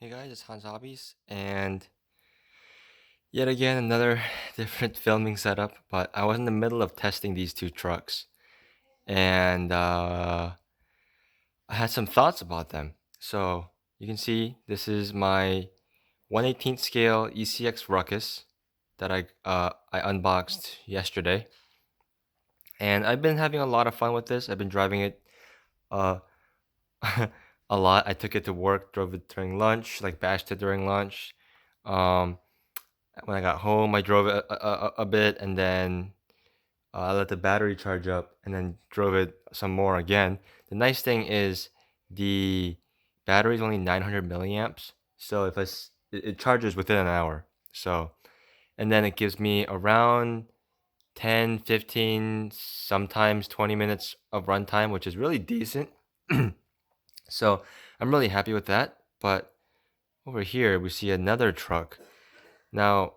Hey guys, it's Hans Hobbies, and yet again another different filming setup. But I was in the middle of testing these two trucks, and I had some thoughts about them. So you can see this is my 1/18th scale ECX Ruckus that I unboxed yesterday, and I've been having a lot of fun with this. I've been driving it uh a lot. I took it to work, drove it during lunch, like bashed it during lunch. Um, When I got home, I drove it a bit, and then I let the battery charge up, and then drove it some more again. The nice thing is the battery is only 900 milliamps, so if it charges within an hour. So, and then it gives me around 10, 15, sometimes 20 minutes of runtime, which is really decent. So I'm really happy with that. But over here, we see another truck. Now,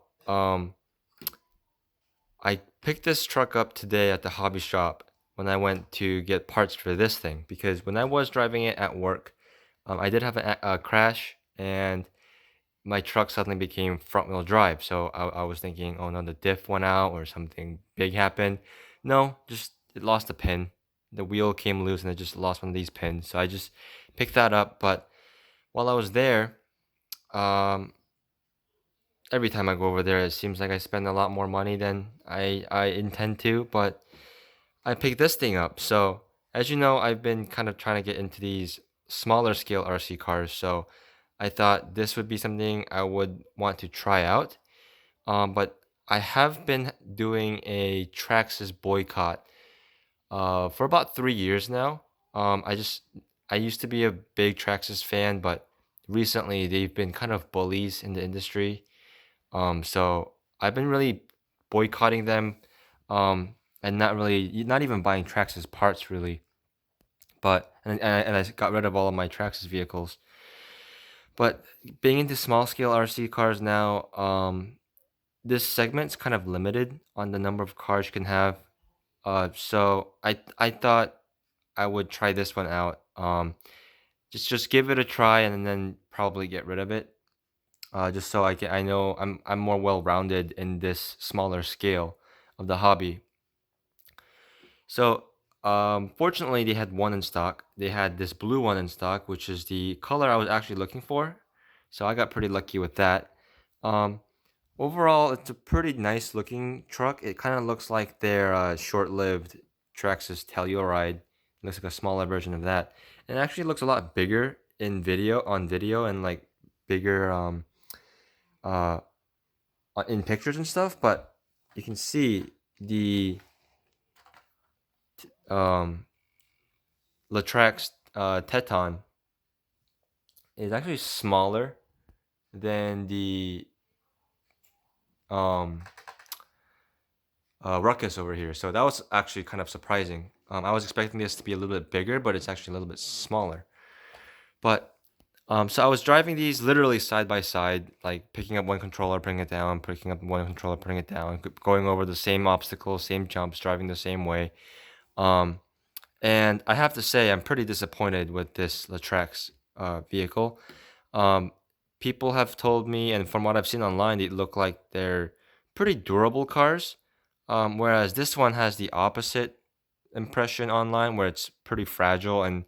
I picked this truck up today at the hobby shop when I went to get parts for this thing because when I was driving it at work, I did have a crash and my truck suddenly became front wheel drive. So I was thinking, oh no, the diff went out or something big happened. No, just it lost a pin. The wheel came loose and it just lost one of these pins. So I just picked that up. But while I was there, um, every time I go over there, it seems like I spend a lot more money than I intend to. But I picked this thing up. So, as you know, I've been kind of trying to get into these smaller scale RC cars. So, I thought this would be something I would want to try out. But I have been doing a Traxxas boycott for about 3 years now. I used to be a big Traxxas fan, but recently they've been kind of bullies in the industry. So I've been really boycotting them, and not even buying Traxxas parts really. But and I got rid of all of my Traxxas vehicles. But being into small scale RC cars now, this segment's kind of limited on the number of cars you can have. So I thought I would try this one out. Just give it a try and then probably get rid of it. Just so I know I'm more well rounded in this smaller scale of the hobby. So fortunately they had one in stock. They had this blue one in stock, which is the color I was actually looking for. So I got pretty lucky with that. Um, Overall, it's a pretty nice looking truck. It kind of looks like their short-lived Traxxas Telluride. It looks like a smaller version of that. And it actually looks a lot bigger in video, and like bigger uh in pictures and stuff, but you can see the um, LaTrax Teton is actually smaller than the um, Ruckus over here. So that was actually kind of surprising. I was expecting this to be a little bit bigger, but it's actually a little bit smaller. But so I was driving these literally side by side, like picking up one controller, putting it down, picking up one controller, putting it down, going over the same obstacles, same jumps, driving the same way. Um, And I have to say, I'm pretty disappointed with this LaTrax vehicle. Um, People have told me, and from what I've seen online, they look like they're pretty durable cars. Whereas this one has the opposite impression online, where it's pretty fragile and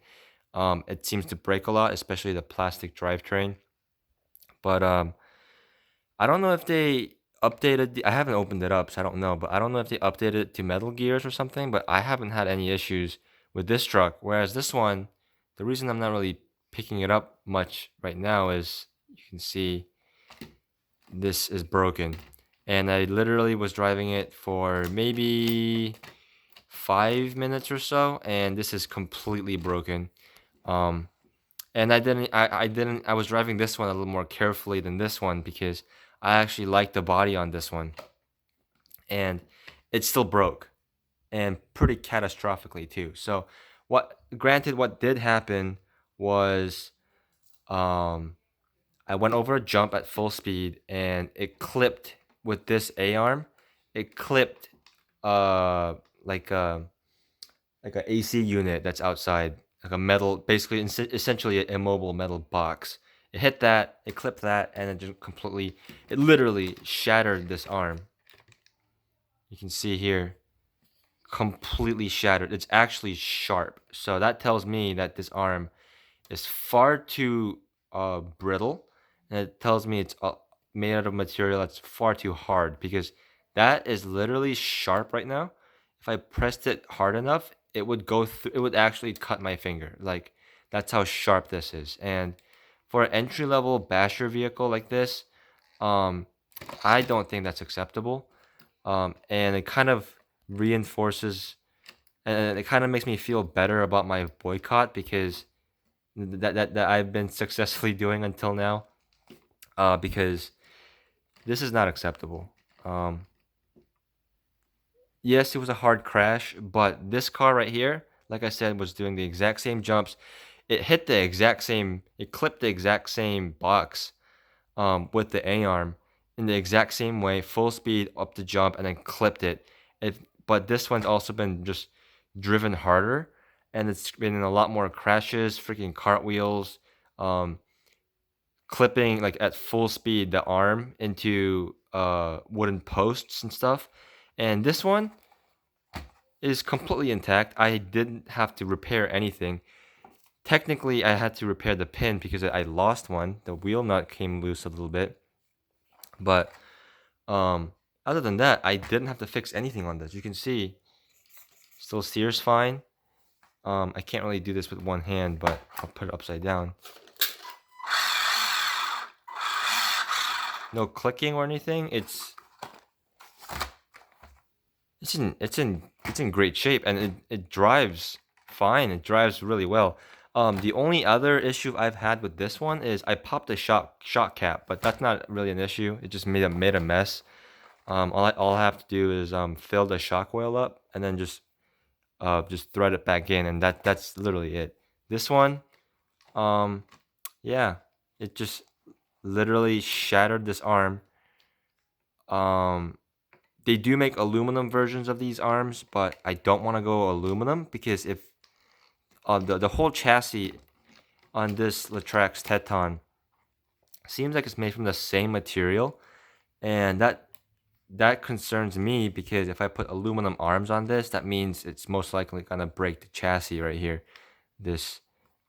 it seems to break a lot, especially the plastic drivetrain. But I don't know if they updated I haven't opened it up, so I don't know, but I don't know if they updated it to Metal Gears or something, but I haven't had any issues with this truck. Whereas this one, the reason I'm not really picking it up much right now is you can see this is broken. And I literally was driving it for maybe 5 minutes or so, and this is completely broken. Um, and I was driving this one a little more carefully than this one because I actually like the body on this one. And it still broke and pretty catastrophically too. So what did happen was um I went over a jump at full speed and it clipped with this A arm. It clipped uh like a like AC unit that's outside, like a metal, basically essentially an immobile metal box. It hit that, it clipped that, and it just completely, it literally shattered this arm. You can see here, completely shattered. It's actually sharp. So that tells me that this arm is far too brittle, and it tells me it's made out of material that's far too hard, because that is literally sharp right now. If I pressed it hard enough, it would go through. It would actually cut my finger. Like, that's how sharp this is. And for an entry level basher vehicle like this, um, I don't think that's acceptable. And it kind of reinforces, and it kind of makes me feel better about my boycott, because that I've been successfully doing until now, because this is not acceptable. Yes, it was a hard crash, but this car right here, like I said, was doing the exact same jumps. It hit the exact same, it clipped the exact same box with the A-arm in the exact same way, full speed up the jump, and then clipped it. But this one's also been just driven harder, and it's been in a lot more crashes, freaking cartwheels, um, clipping like at full speed the arm into wooden posts and stuff. And this one is completely intact. I didn't have to repair anything. Technically, I had to repair the pin because I lost one. The wheel nut came loose a little bit. But other than that, I didn't have to fix anything on this. You can see, still steers fine. I can't really do this with one hand, but I'll put it upside down. No clicking or anything. It's in great shape, and it drives fine. It drives really well. The only other issue I've had with this one is I popped the shock cap, but that's not really an issue. It just made a mess. All I have to do is fill the shock oil up, and then just thread it back in, and that's literally it. This one, yeah, it just literally shattered this arm. They do make aluminum versions of these arms, but I don't want to go aluminum, because if the whole chassis on this LaTrax Teton seems like it's made from the same material, and that concerns me, because if I put aluminum arms on this, that means it's most likely gonna break the chassis right here. This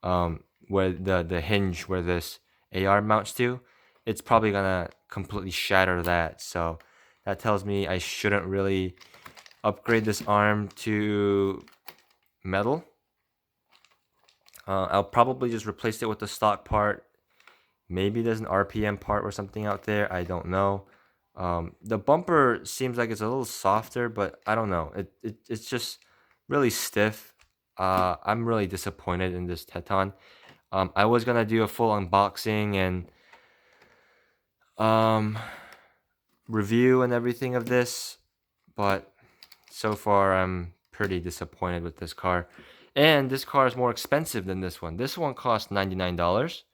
where the hinge where this AR mounts to, it's probably gonna completely shatter that. So that tells me I shouldn't really upgrade this arm to metal. I'll probably just replace it with the stock part. Maybe there's an RPM part or something out there. I don't know. The bumper seems like it's a little softer, but I don't know. It's just really stiff. I'm really disappointed in this Teton. I was gonna do a full unboxing and review and everything of this, but so far I'm pretty disappointed with this car. And this car is more expensive than this one. This one costs $99.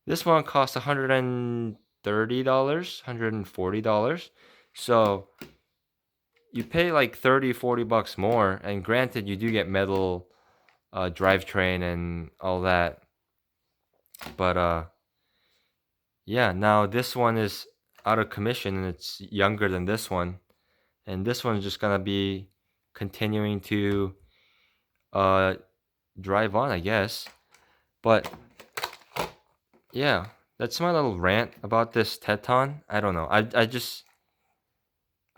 This one costs $130, $140. So you pay like 30-40 bucks more, and granted you do get metal drivetrain and all that. But yeah, now this one is out of commission, and it's younger than this one. And this one's just gonna be continuing to drive on, I guess. But yeah, that's my little rant about this Teton. I don't know. I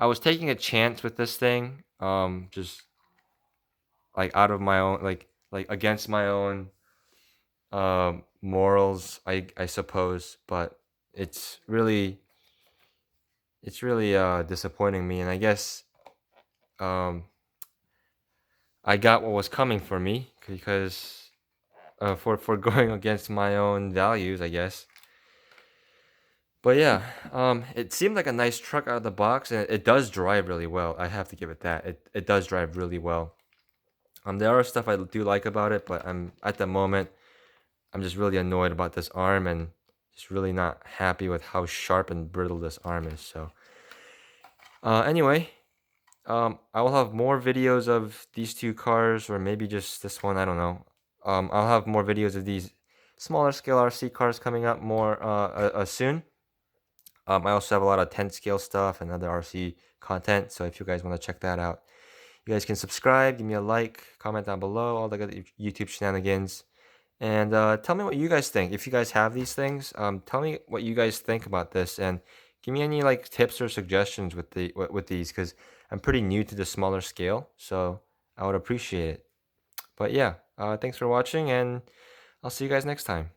was taking a chance with this thing, just like out of my own, like against my own morals, I suppose. But it's really disappointing me, and I guess I got what was coming for me, because for going against my own values, I guess. But yeah, it seemed like a nice truck out of the box, and it does drive really well. I have to give it that. It does drive really well. There are stuff I do like about it, but I'm at the moment I'm just really annoyed about this arm, and just really not happy with how sharp and brittle this arm is. So anyway, I will have more videos of these two cars, or maybe just this one. I don't know. I'll have more videos of these smaller scale RC cars coming up more soon. I also have a lot of 10 scale stuff and other RC content, so if you guys want to check that out, you guys can subscribe, give me a like, comment down below, all the good YouTube shenanigans, and tell me what you guys think. If you guys have these things, tell me what you guys think about this, and give me any like tips or suggestions with these, because I'm pretty new to the smaller scale, so I would appreciate it. But yeah, thanks for watching, and I'll see you guys next time.